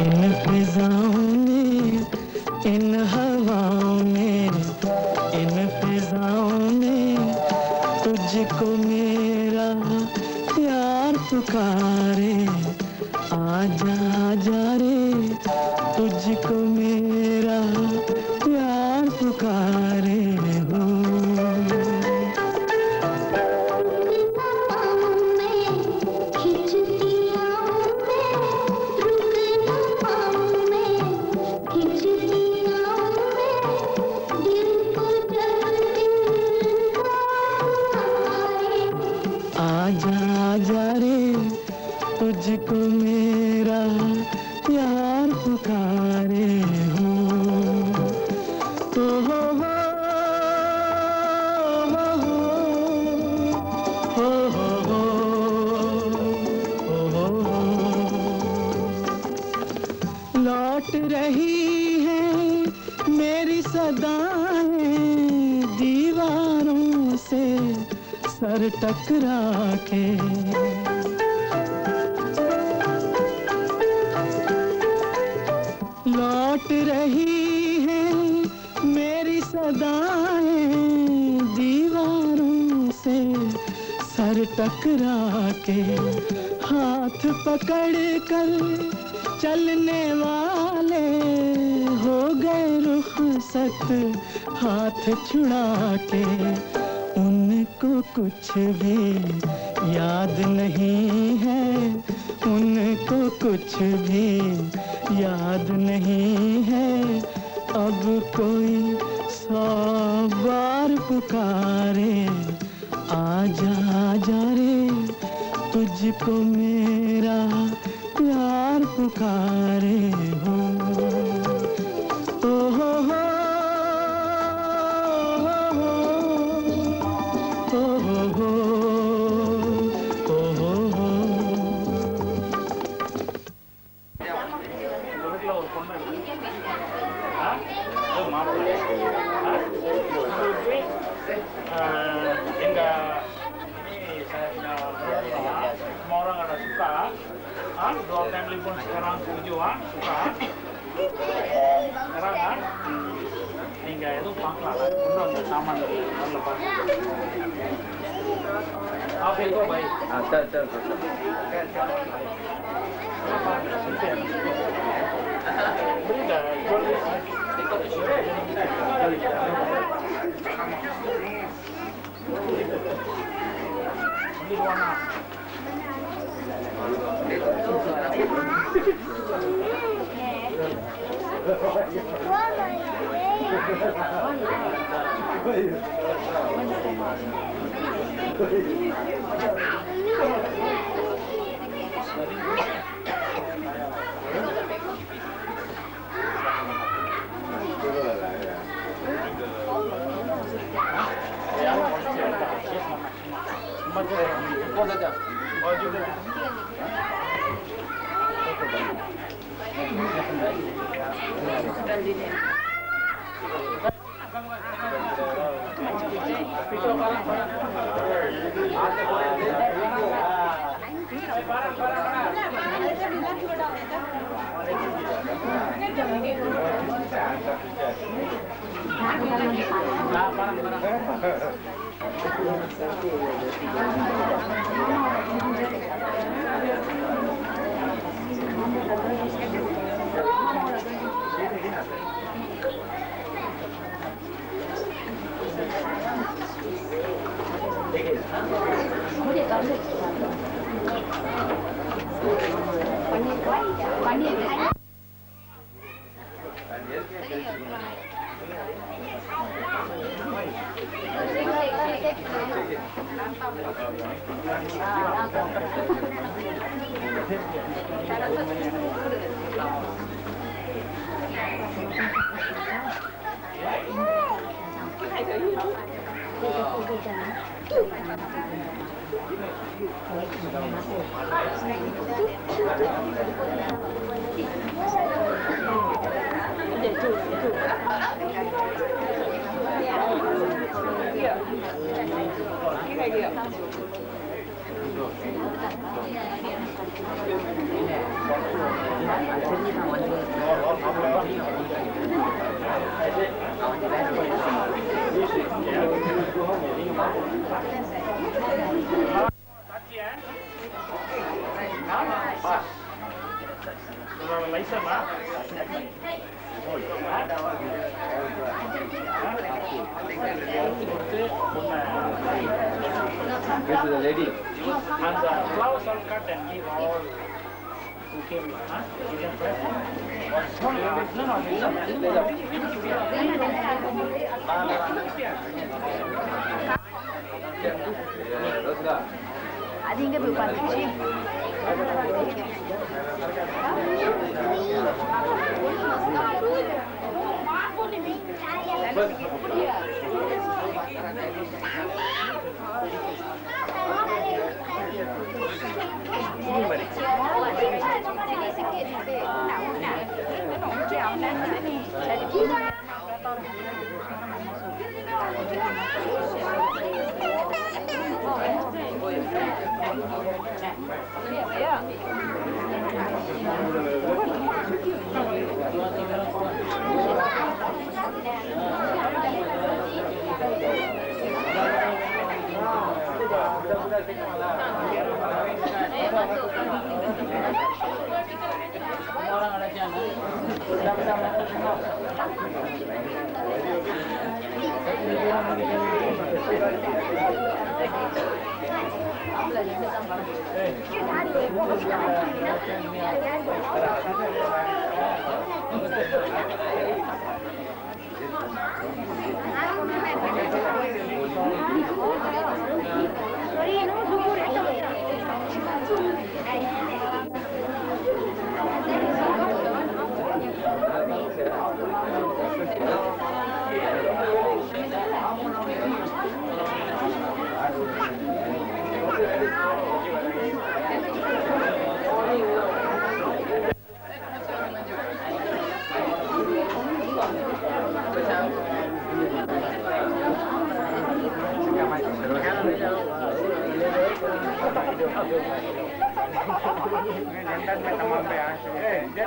इन फिजाओं में, इन हवाओं में, इन फिजाओं में तुझको मेरा प्यार पुकारे। आजा आजा रे, तुझको मेरा प्यार पुकारे हो। आजा आजा रे, तुझको मेरा प्यार पुकारे हो। हो लौट रही है मेरी सदाएं दीवारों से सर टकरा के। लौट रही है मेरी सदाएं दीवारों से सर टकरा के। हाथ पकड़ कर चलने वाले हो गए रुखसत हाथ छुड़ा के। उनको कुछ भी याद नहीं है, उनको कुछ भी याद नहीं है। अब कोई 100 बार पुकारे। आजा आजा रे, तुझको मेरा प्यार पुकारे हो। Dua family pun sekarang tujuh suka. Sekarang kan hingga itu pangkal belum taman lepas. Apa itu baik? Ter. Beri dah jual ini warna. This is a lady. And the flowers are cut and leave all who came, huh? You can press. அது இங்க போய் உட்கார்ந்துச்சு.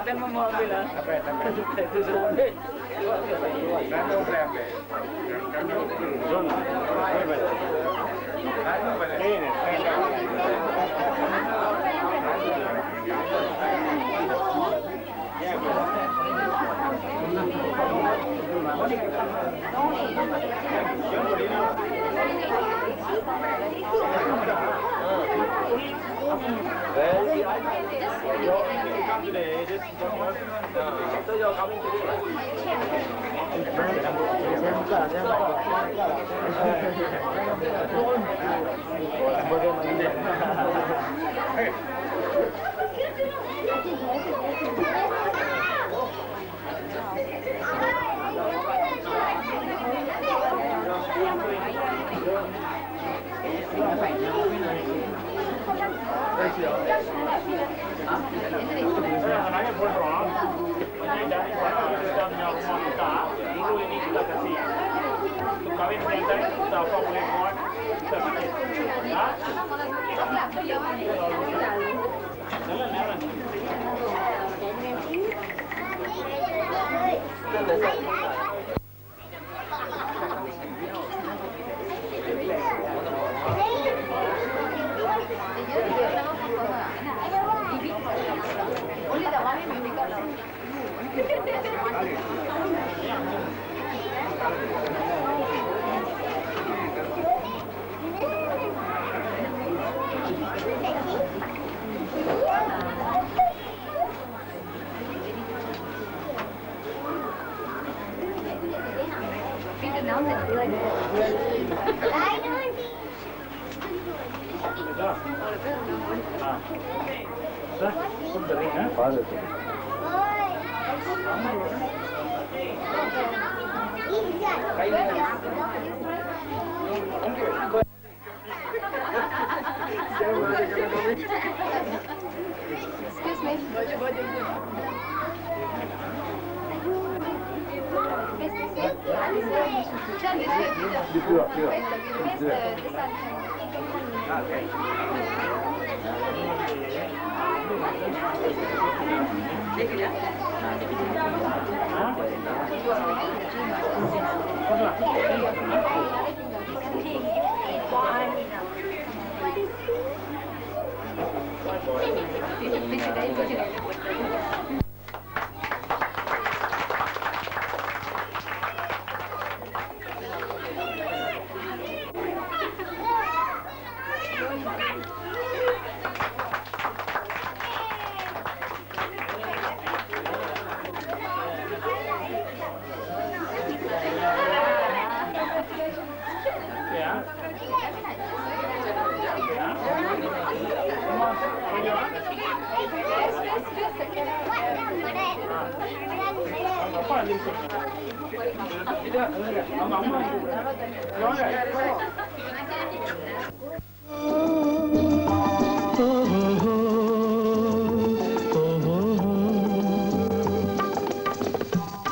Jangan mau ambil lah. Itu sudah. Excuse me.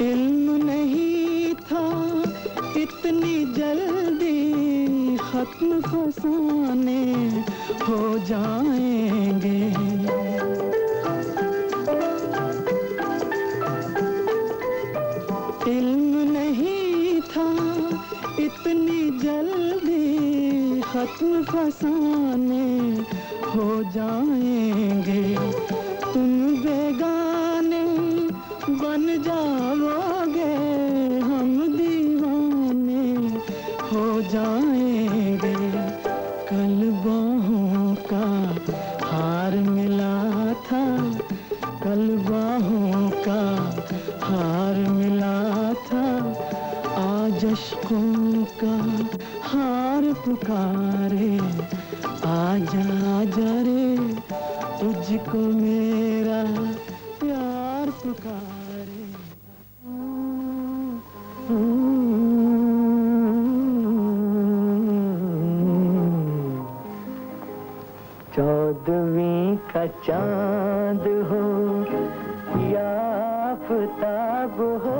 इल्म नहीं था इतनी जल्दी खत्म फसाने हो जाएंगे। इल्म नहीं था इतनी जल्दी खत्म फसाने हो जाएंगे। तुम बेगाने बन जाओगे, हम दीवाने हो जाएंगे। कल बाहों का हार मिला था, कल बाहों का हार मिला था, आज अश्कों का हार पुकारे। आजा आजा रे तुझको मेरा प्यार पुकारे। चौदहवीं का चांद हो या आफताब हो,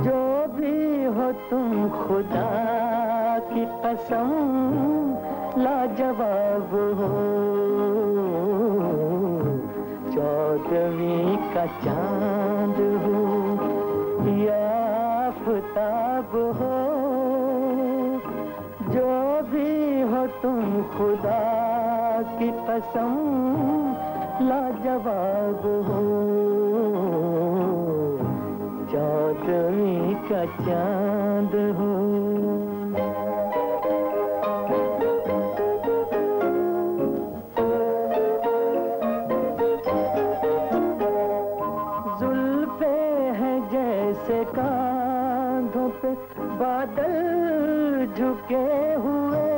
जो भी हो तुम खुदा की कसम लाजवाब हो। चौदहवीं का चांद हो या आफताब हो, जो भी हो तुम खुदा की कसम लाजवाब हो। चौदहवीं का चांद हो। जुल्फे हैं जैसे कांधों पे बादल झुके हुए,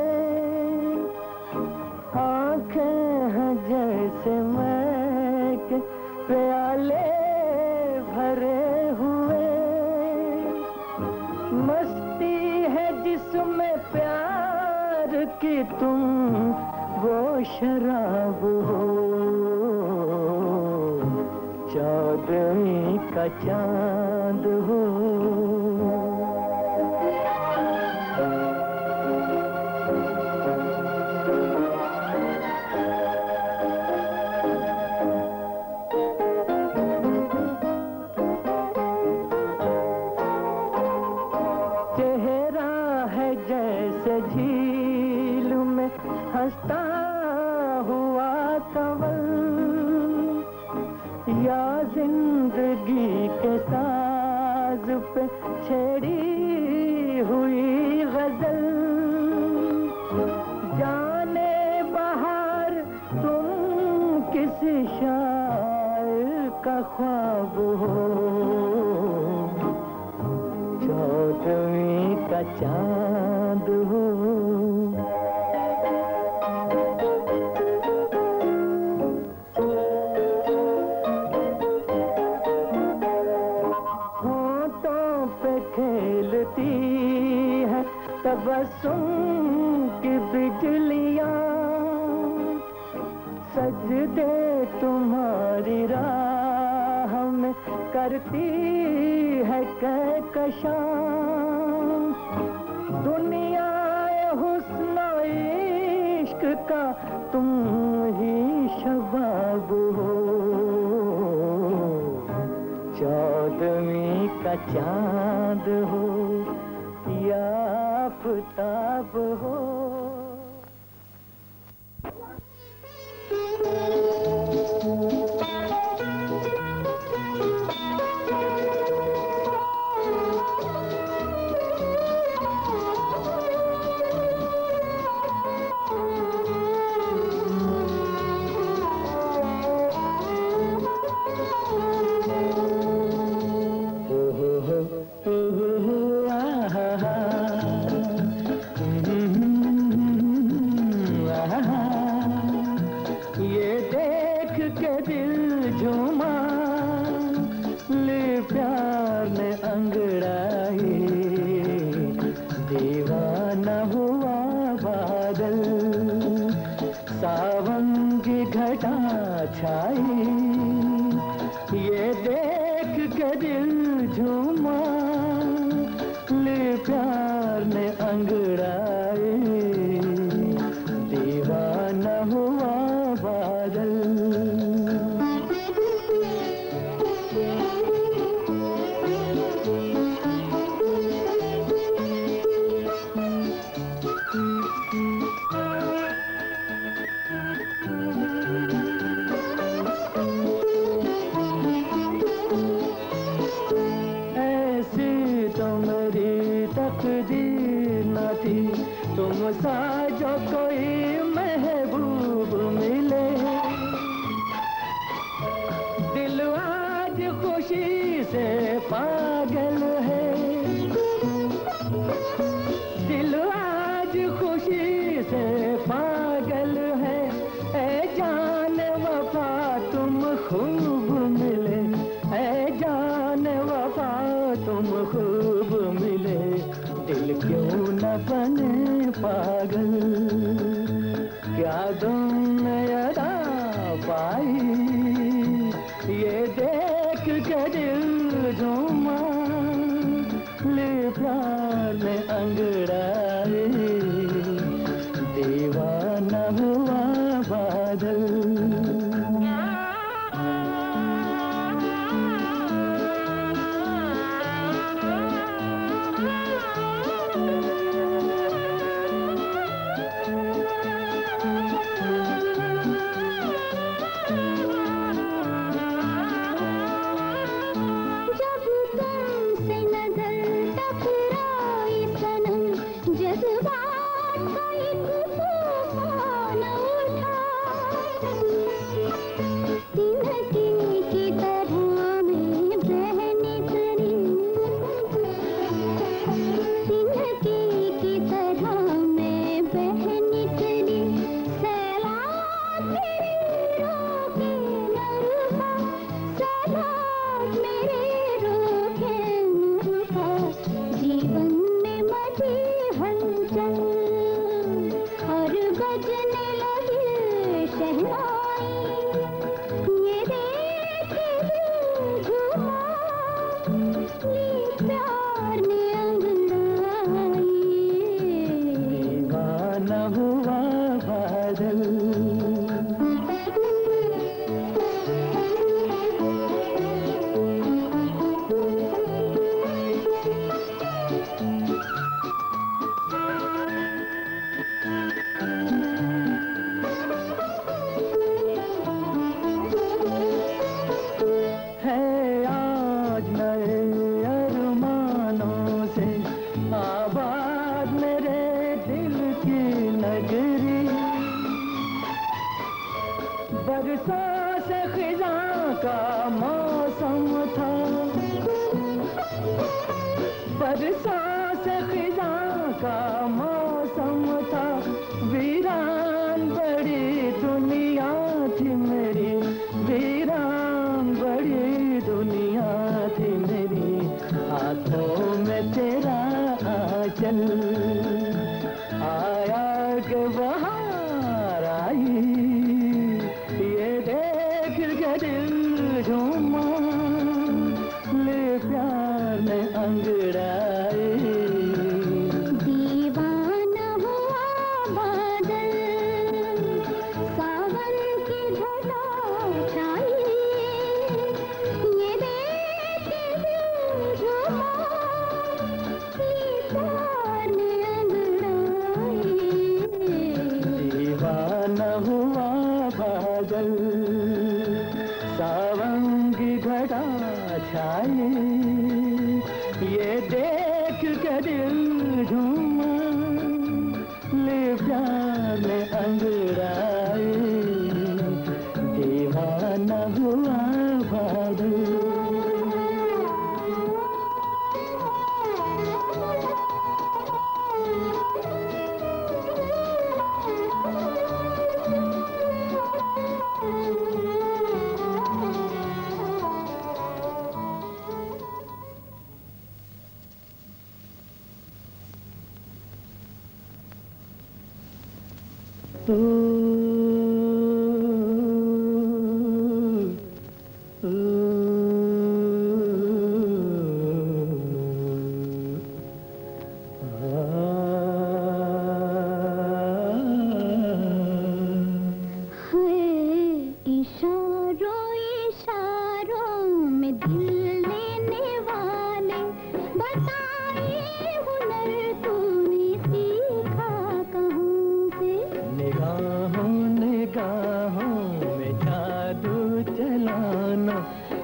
आंखें हैं जैसे महक प्याले भरे हुए। मस्ती है जिसमें प्यार की तुम वो शराब हो। चौदहवीं का चांद हो। चेहरा है जैसे झील में हंसता हुआ कंवल, या जिंदगी के साज पे छेड़ी हुई गजल। जाने बहार तुम किसी शायर का ख्वाब हो। चौदहवीं का चांद हो। खेलती है तबस्सुम की बिजलियां, सजदे तुम्हारी राह में करती है कहकशां। दुनिया हुस्न इश्क का तुम ही का चांद हो या आफताब हो। ये देख के दिल झूमा, ले प्यार ने अंगड़ाई, दीवाना हुआ बादल, सावन की घटा छाई। ये देख के दिल झूमा, ले प्यार ने अंगड़ाई, दीवाना हुआ बादल। ऐसी तो मेरी तकदीर न थी, तुम सा जो कोई महबूब मिले। दिल आज खुशी से पागल है, दिल आज खुशी से पागल है। ऐ जान वफा तुम खूब मिले, ऐ जान वफा तुम खूब मिले। दिल क्यों न बने पागल, क्या तुमने अदा पाई। ये देख के दिल झूमा, ले प्यार में अंगड़ाई, दीवाना हुआ बादल। बरसों से खिज़ां का मौसम था, बरसों से खिज़ां का मौसम था। वीरान बड़ी दुनिया थी मेरी, वीरान बड़ी दुनिया थी मेरी। हाथों में तेरा आंचल आया के बहार आई। ये देख के दिल झूमा, ले प्यार में अंगड़ाई, दीवाना सावंग घटा छाए, ये देख के दिल झूमा, ले प्यार में अंगड़ाए, दीवाना हुआ बादल।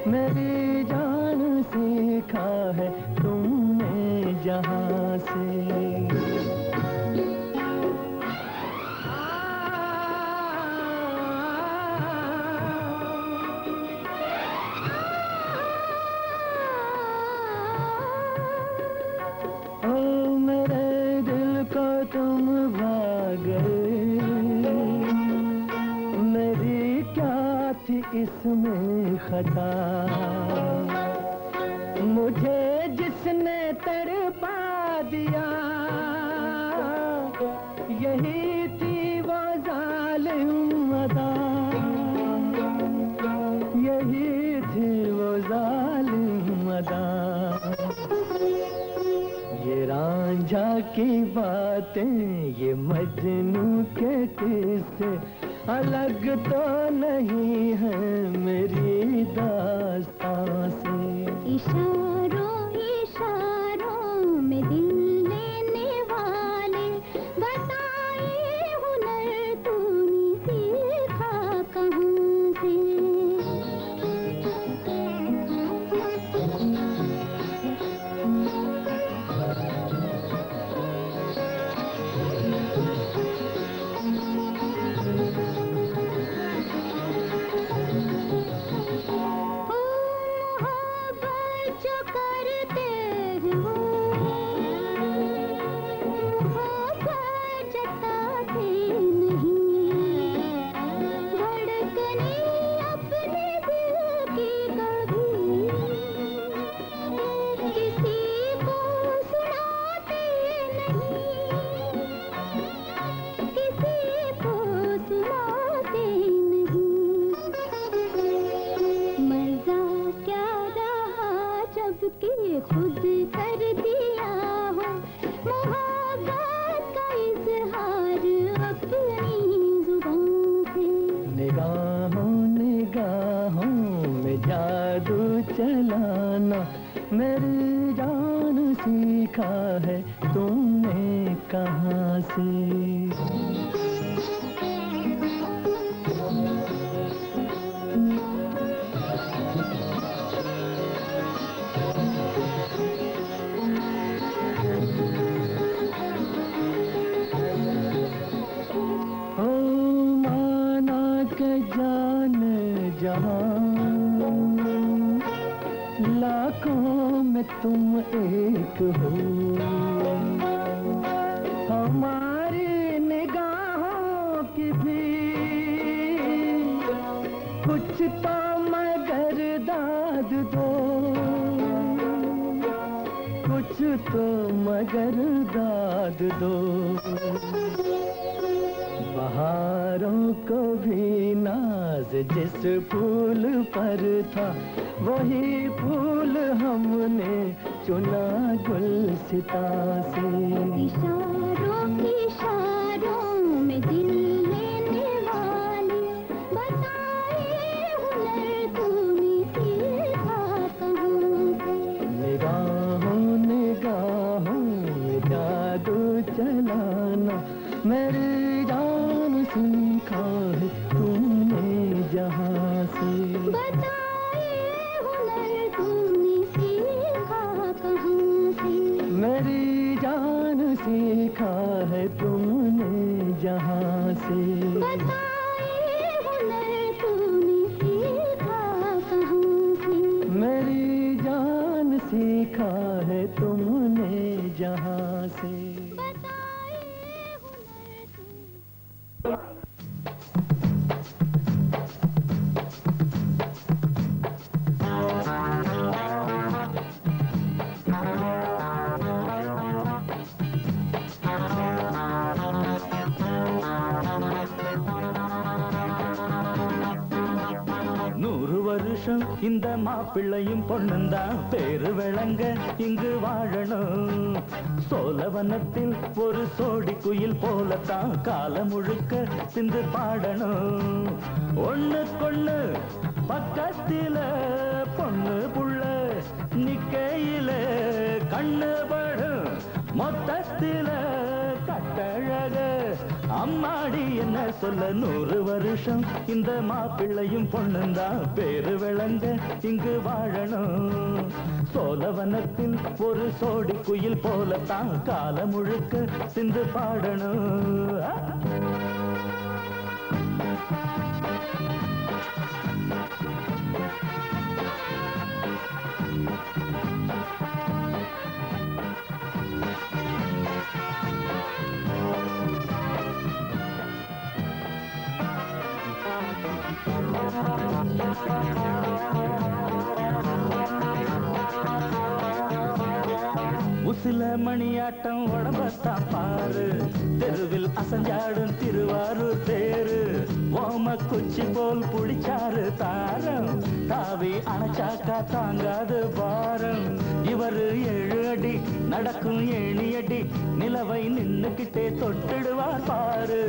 मेरी जान सीखा है तुमने जहाँ से। ओ मेरे दिल को तुम भाग गए, मेरी क्या थी इसमें खता, मुझे जिसने तड़पा दिया, यही थी वो जालिम अदा, यही थी वो जालिम अदा। ये रांझा की बातें, ये मजनू के किस्से अलग तो नहीं है मेरी दास्तां से। इशारों इशारों में दिल लेने वाले, बताए हुनर तूने सीखा कहाँ से। के खुद कर दिया हो मोहब्बत का इजहार अपनी जुबान से। निगाहों निगाहों में जादू चलाना, मेरी जान सीखा है तुमने कहाँ से। लाखों में तुम एक हो, हमारी निगाहों की भी कुछ तो मगर दाद दो, कुछ तो मगर दाद दो। बहारों को भी नाज जिस फूल पर था, वही फूल हमने चुना गुलसिता से। इशारों इशारों में दिल लेने वाले, बताए हुनर तूने सीखा कहाँ से। निगाहों निगाहों में जादू चलाना, मेरी जान सीखा है तुमने வருஷம் இந்த மாப்பிள்ளையும் பொண்ணுந்தான் பேரு விளங்க இங்கு வாழணும். சோழவனத்தில் ஒரு சோடி குயில் போலத்தான் காலம் முழுக்க சிந்து பாடணும். ஒண்ணுக்கொண்ணு பக்கத்தில பொண்ணு புள்ள நிக்கையில கண்ணு படும் மொத்தத்தில கட்டழக அம்மாடி என்ன சொல்ல 100 வருஷம் இந்த மாப்பிள்ளையும் பொண்ணுந்தான் பேரு விளங்க இங்கு வாழணும். சோழவனத்தில் ஒரு சோடி குயில் போலத்தான் காலம் முழுக்க சிந்து பாடணும். உசில மணியாட்டம் உடம்பத்தான் பாரு, தெருவில் அசஞ்சாடும் திருவாரூர் தேரு. ஓம குச்சி போல் புடிச்சாரு தாரம், தாவி அணைச்சாக்கா தாங்காது பாரம். இவரு 7 அடி நடக்கும் 7 அடி, நிலவை நின்னுக்கிட்டே தொட்டிடுவார் பாரு.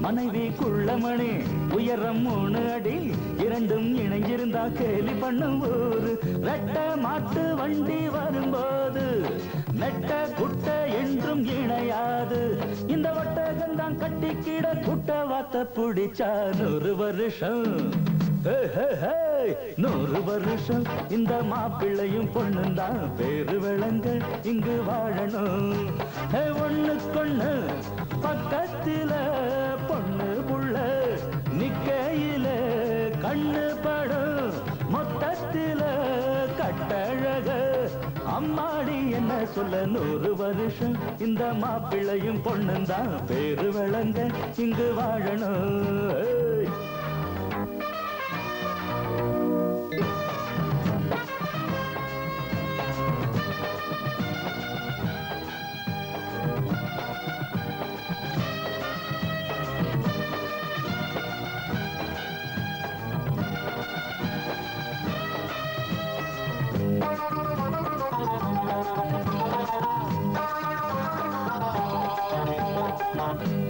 மனைவி குள்ளமணி உயரம் 3 அடி, இரண்டும் இணைஞ்சிருந்தா கேலி பண்ணும் ஊரு. ரெட்ட மாட்டு வண்டி வரும்போது நெட்ட குட்ட என்றும் இணையாது. இந்த வட்டகந்தான் கட்டிக்கிட குட்ட வாத்த புடிச்சா 100 வருஷம். 100 வருஷம் இந்த மாப்பிள்ளையும் பொண்ணுந்தான் பேரு விளங்க இங்கு வாழணும். ஒண்ணுக்கொண்ணு பக்கத்தில பொண்ணு புள்ள நிக்கையில கண்ணு படும் மொத்தத்தில கட்டழக அம்மாடி என்ன சொல்ல 100 வருஷம் இந்த மாப்பிள்ளையும் பொண்ணுந்தான் பேரு விளங்க இங்கு வாழணும்.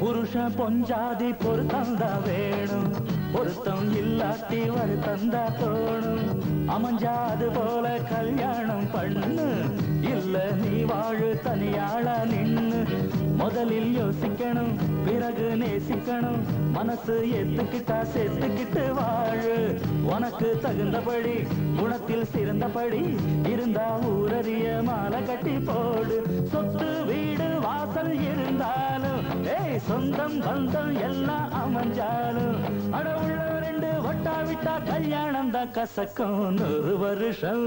புருஷன் பொஞ்சாதி பொருத்தந்தா வேணும், பொருத்தம் இல்லாட்டி வருத்தந்தா தோணும். அமைஞ்சாது போல கல்யாணம் பண்ணு, இல்ல நீ வாழு தனியாளா நின்னு. முதலில் யோசிக்கணும் பிறகு நேசிக்கணும், மனசு ஏத்துக்கிட்டா சேர்த்துக்கிட்டு வாழு. உனக்கு தகுந்தபடி குணத்தில் சிறந்தபடி இருந்தா ஊரறிய மாலை கட்டி போடு. சொத்து வீடு வாசல் இருந்தாலும் சொந்தம் பந்தம் எல்லாம் அமைஞ்சாலும் அட உள்ள 2 ஒட்டா விட்டா கல்யாணம் தான் கசக்கும். 100 வருஷம்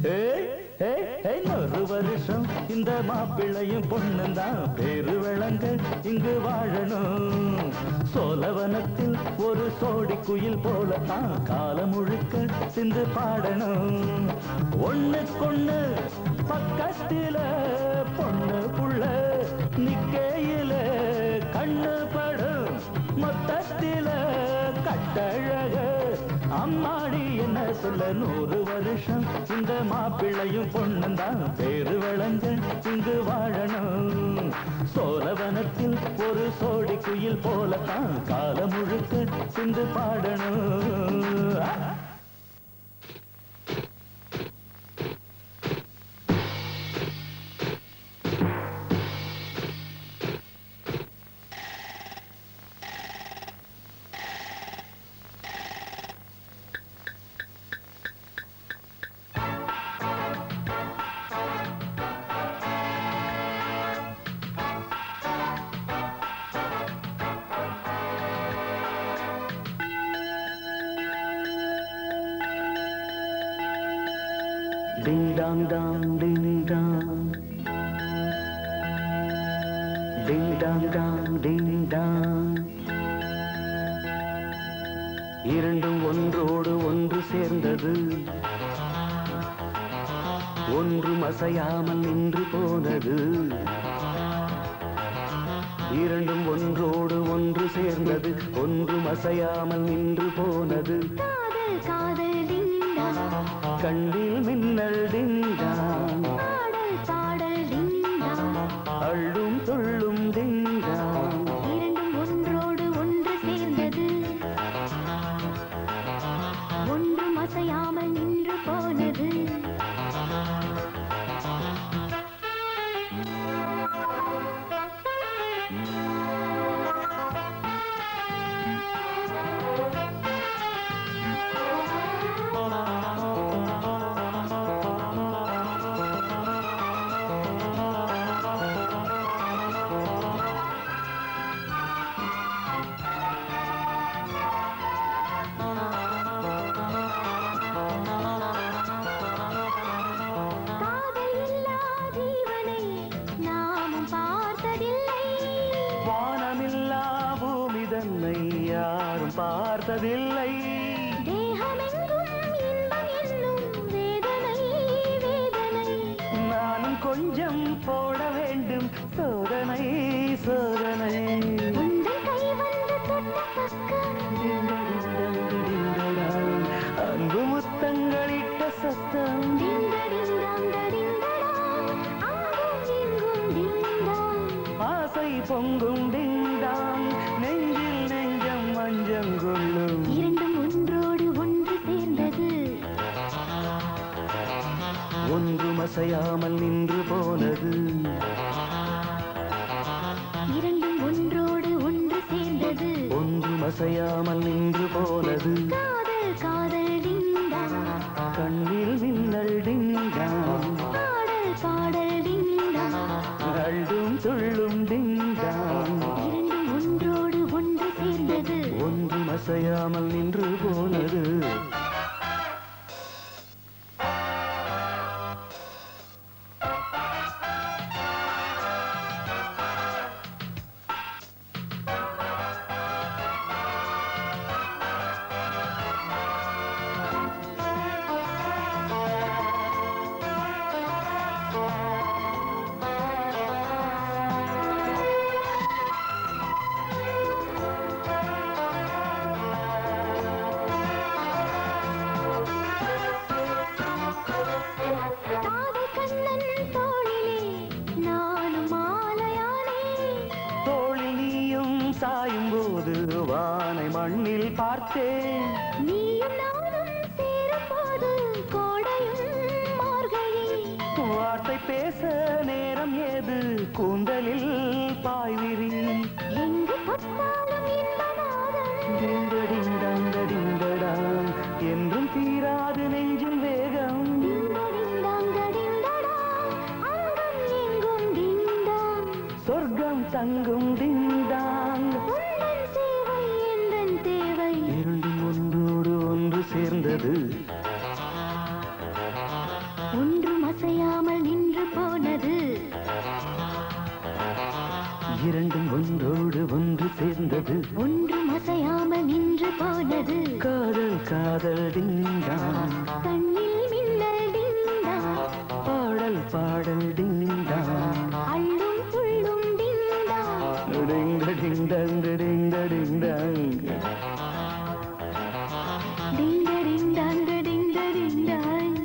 100 வருஷம் இந்த மாப்பிள்ளையும் பொண்ணுந்தான் பேரு விளங்க இங்கு வாழணும். சோழவனத்தில் ஒரு சோடி குயில் போலத்தான் காலம் முழுக்க சிந்து பாடணும். ஒண்ணுக்கொண்ணு பக்கத்தில பொண்ணு புள்ள நிக்கையில கண்ணு படும் மொத்தத்தில கட்டழக அம்மாடி என்ன சொல்ல 100 வருஷம் இந்த மாப்பிள்ளையும் பொண்ணுந்தான் பேரு விளங்க இங்கு வாழணும். சோழவனத்தில் ஒரு சோடி குயில் போலத்தான் காலம் முழுக்க சிந்து பாடணும். Ding dong dong, ding dong. Ding dong dong, ding dong. இரண்டும் ஒன்றோடு ஒன்று சேர்ந்தது, ஒன்றும் அசையாமல் நின்று போனது. இரண்டும் ஒன்றோடு ஒன்று சேர்ந்தது, ஒன்றும் அசையாமல் நின்று போனது. காதல் காதல் கண்ணில் மின்னல் டிங்டாங் பாடல் பாடல் டிங்டாங் அள்ளும் துள்ளும் டிங்டாங் இரண்டும் ஒன்றோடு ஒன்று சேர்ந்தது ஒன்றும் அசையாமல் நின்று போனது காதல் இல்லா ஜீவனை நாமும் பார்த்ததில்லை வானமில்லா பூமி தன்னை யாரும் பார்த்ததில்லை தேகமெங்கும் இன்பம் என்னும் வேதனை வேதனை நானும் கொஞ்சம் போட வேண்டும் சோதனை சோதனை உங்கள் கை வந்து தொட்ட பக்கம் டிங்கடிங்கடிங்கடாங், அன்பு முத்தங்களிட்ட சத்தம் டிங்கடிங்கடா அங்கும் இங்கும் டிங்டாங் ஆசை பொங்கும் டிங்டாங் நெஞ்சில் நெஞ்சம் மஞ்சம் கொள்ளும் இரண்டும் ஒன்றோடு ஒன்று சேர்ந்தது ஒன்றும் அசையாமல் நின்று போனது இரண்டும் ஒன்றோடு ஒன்று சேர்ந்தது ஒன்றும் அசையாமல் நின்று போனது காதல் காதல் டிங்டாங் கண்ணில் மின்னல் டிங்டாங் பாடல் பாடல் டிங்டாங் அள்ளும் துள்ளும் டிங்டாங் இரண்டும் ஒன்றோடு ஒன்று சேர்ந்தது ஒன்றும் அசையாமல் நின்று போனது காதல் கண்ணன் தோளிலே நானும் மாலையானே தோளில் நீயும் சாயும் போது வானை மண்ணில் பார்த்தேன் நீயும் நானும் சேரும் போது கோடையும் மார்கழி வார்த்தை பேச நேரம் ஏது கூந்தலில் பாய்விரி எங்கு பட்டாலும் இன்பநாதம் டிங்கடிங்கடங்கடிங்கடாங் என்றும் தீராது நெஞ்சில் வேகம் டிங்கடிங்கடா அங்கும் எங்கும் டிங்டாங் சொர்க்கம் தங்கும் டிங்டாங் உந்தன் சேவை எந்தன் தேவை இரண்டும் ஒன்றோடு ஒன்று சேர்ந்தது ஒன்றும் அசையாமல் நின்று போனது இரண்டும் ஒன்றோடு ஒன்று சேர்ந்தது ஒன்றும் அசையாமல் நின்று போனது காதல் காதல் டிங்டாங் கண்ணில் மின்னல் டிங்டாங் பாடல் பாடல் டிங்டாங் அள்ளும் துள்ளும் டிங்டாங் டிங்கடிங்கடங் டிங்கடிங்கடங் டிங்கடிங்டாங் டிங்கடிங்டாங்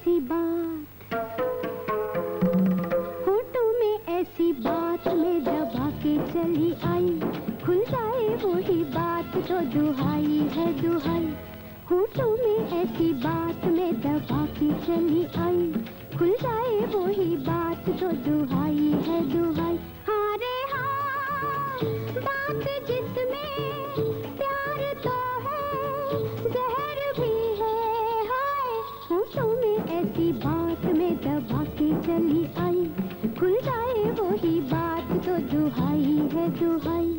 ऐसी बात, होठों में ऐसी बात मैं दबा के चली आई, खुल जाए वही बात तो दुहाई है दुहाई। होठों में ऐसी बात मैं दबा के चली आई, खुल जाए वही बात तो दुहाई है दुहाई। हाँ रे हाँ, बात जिसमें प्यार तो है, जहर भी है हाय। होठों में ऐसी बात मैं दबा के चली आई, खुल जाए वही बात तो दुहाई है दुहाई।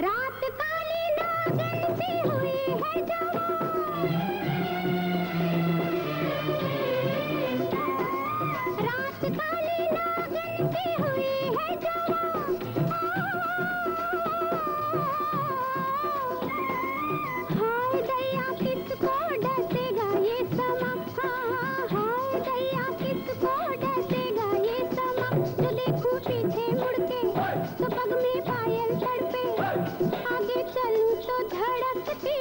रात काली नागिन सी हुई है जवान, रात काली नागिन सी हुई है जवान। हाय दया किसको डसेगा ये समा, हाय दया किसको डसेगा ये समा। तो देखूं पीछे मुड़ के तो पग में पायल तड़पे, आगे चलूं तो धड़कती